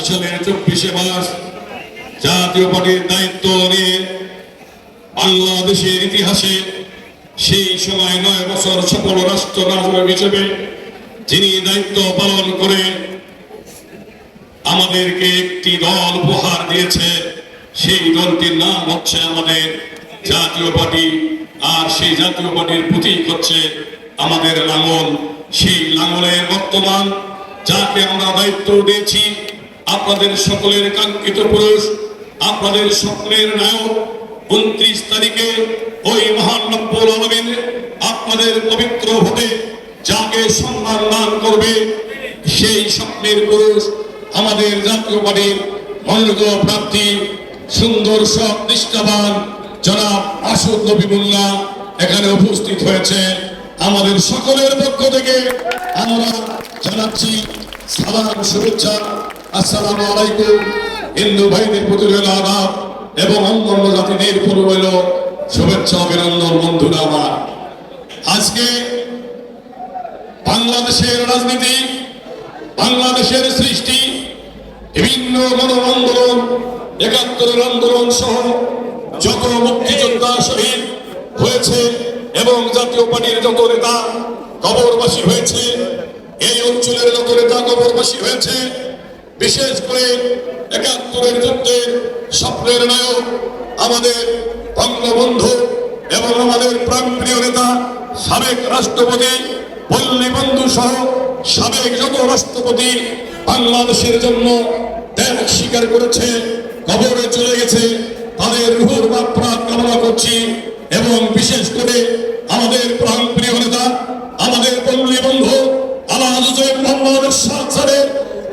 সালের 24শে মার্চ জাতীয় পার্টির দায়িত্ব নিয়ে বাংলাদেশের ইতিহাসে সেই সময় 9 বছর সফল রাষ্ট্র রাজনীতি হিসেবে যিনি দায়িত্ব পালন করে আমাদেরকে একটি দল উপহার দিয়েছে, সেই দলটির নাম হচ্ছে আমাদের জাতীয় পার্টি। আর সেই জাতীয় পার্টির প্রতীক হচ্ছে আমাদের লাঙল। সেই লাঙলের বর্তমান যাকে আমরা দায়িত্ব দিয়েছি, আপনাদের সকলের কাঙ্ক্ষিত পুরুষ, আপনাদের স্বপ্নের নায়ক, 29 তারিখে ওই মহান রব্বুল আলামিন আপনাদের পবিত্র ভোটে যাকে সম্মান দান করবে, সেই স্বপ্নের পুরুষ আমাদের জাতীয় পার্টির মনোনীত প্রার্থী সুন্দর সব নিষ্ঠাবান জনাব মাসুদ নবী মোল্লা এখানে উপস্থিত হয়েছে। আমাদের সকলের পক্ষ থেকে আমরা জানাচ্ছি সালাম, শুভেচ্ছা। আসসালামু আলাইকুম। হিন্দু ভাইদের প্রতি রইল আদাব এবং অন্যান্য জাতিদের প্রতি রইল শুভেচ্ছা, অভিনন্দন। বন্ধুরা আমার, আজকে বাংলাদেশের রাজনীতি, বাংলাদেশের সৃষ্টি, বিভিন্ন গণ আন্দোলন, ৭১ আন্দোলন সহ যত মুক্তিযোদ্ধা শহীদ হয়েছে এবং জাতীয় পার্টির যত নেতা কবরবাসী হয়েছে, এই অঞ্চলের যত নেতা কবরবাসী হয়েছে, বিশেষ করে ৭১ যুদ্ধের স্বপ্নের নায়ক আমাদের বঙ্গবন্ধু এবং আমাদের প্রাণপ্রিয় নেতা সাবেক রাষ্ট্রপতি পল্লী বন্ধু সহ সাবেক যত রাষ্ট্রপতি বাংলাদেশের জন্য ত্যাগ স্বীকার করেছে, কবরে চলে গেছে, তাদের রুহুর মাগফিরাত কামনা করছি। এবং বিশেষ করে আমাদের প্রাণপ্রিয় নেতা আমাদের পল্লী বন্ধু আলহাজ হুসেইন মোহাম্মদ এরশাদ স্যারের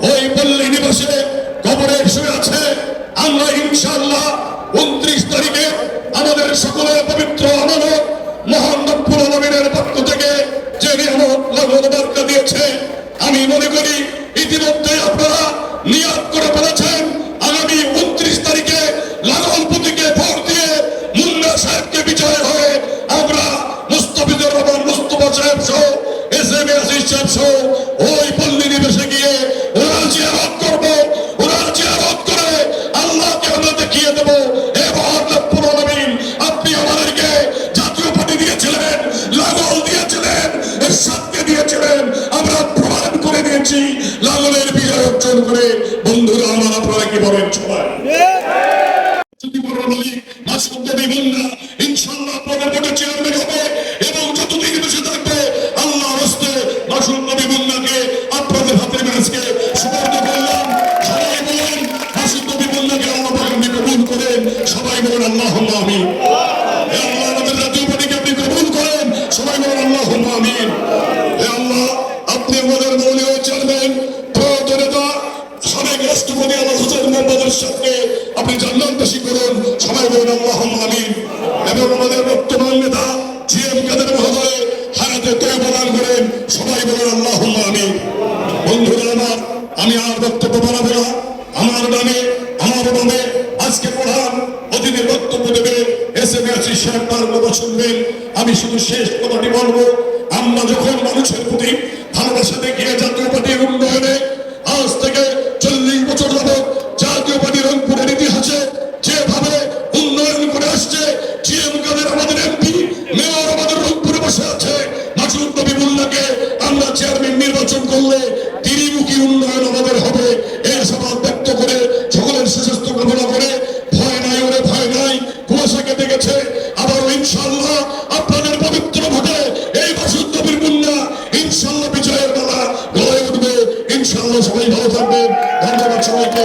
ওই পল্লী নিবাসে কবরে শুয়ে আছে। আমরা ইনশাআল্লাহ 29 তারিখে আমাদের সকলের পবিত্র আমানত মহান রব্বুল আলামিনের পক্ষ থেকে যে নিয়ামত লাভের বার্তা দিয়েছে, আমি মনে করি ইতিমধ্যে আপনারা নিয়াত করে ফেলেছেন আগামী 29 তারিখে লাঙল প্রতীকে ভোট দিয়ে মুন্না সাহেবকে বিজয় হয়ে আমরা মুস্তাফিজুর রহমান মুস্তফা সাহেব সহ এসএম আজিজ সাহেব সহ ওই পল্লী নিবাসে গিয়ে ওনার জিয়ারত করব। ওনার জিয়ারত করে আল্লাহকে আমরা দেখিয়ে দেব, হে মহান রব্বুল আলামিন, আপনি আমাদেরকে জাতীয় পার্টি দিয়েছিলেন, লাঙল দিয়েছিলেন, এরশাদকে দিয়েছিলেন, আমরা প্রমাণ করে দিয়েছি লাঙলের বিজয় অর্জন করে। বন্ধুরা আমার, আপনারা কি বলেন? সবাই মাসুদ নবী মোল্লা ইনশাআল্লাহ আপনাদের ভোটে চেয়ারম্যান হবে এবং যতদিন বেঁচে থাকবে আল্লাহর হস্তে মাসুদ নবী মোল্লাকে আপনাদের হাতের মেরাজকে সুপর্দ করলাম। সবাই বলেন মাসুদ নবী মোল্লাকে আল্লাহ পাক আপনি কবুল করেন। সবাই বলেন আল্লাহুম্মা আমিন। হে আল্লাহ, আমাদের জাতীয় পার্টিকে আপনি কবুল করেন। সবাই বলেন আল্লাহুম্মা আমিন। হে আল্লাহ, আপনি আমাদের দলীয় চেয়ারম্যান প্রয়াত নেতা সাবেক রাষ্ট্রপতি আলহাজ হুসেইন মোহাম্মদ এরশাদকে আপনি জান্নাতবাসী করুন। সবাই বলেন আল্লাহুম্মা আমিন। এবং আমাদের বর্তমান নেতা জিএম কাদের মহোদয় হায়াতে তয়্যবা দান করেন। সবাই বলেন আল্লাহুম্মা আমিন। বন্ধুরা আমার, আমি আর বক্তব্য বাড়াবো না। আমার ডানে আমার বামে আজকে প্রধান অতিথি বক্তব্য দেবে এসএম আজিজ সাহেব, তার কথা শুনবেন। আমি শুধু শেষ কথাটি বলবো, আমরা যখন মানুষের প্রতি ভালোবাসা দেখিয়ে জাতীয় পার্টির উন্নয়নে আজ থেকে 40 বছর যাবত জাতীয় পার্টি রংপুরের ইতিহাসে যেভাবে উন্নয়ন করে আসছে, জিএম কাদের আমাদের এমপি, মেয়র আমাদের রংপুরে বসে আছে, মাসুদ নবী মোল্লাকে আমরা চেয়ারম্যান নির্বাচন করলে ত্রিমুখী উন্নয়ন আমাদের হবে, এই আশাবাদ ব্যক্ত করে সকলের সুস্বাস্থ্য কামনা করে ভয় নাই, ওরে ভয় নাই, কুয়াশা কেটে গেছে। আবারও ইনশাআল্লাহ আপনাদের পবিত্র ভোটে এই মাসুদ নবী মোল্লা ইনশাআল্লাহ বিজয়ের মালা গলায় উঠবে। ইনশাআল্লাহ সবাই ভালো থাকবেন। ধন্যবাদ সবাইকে।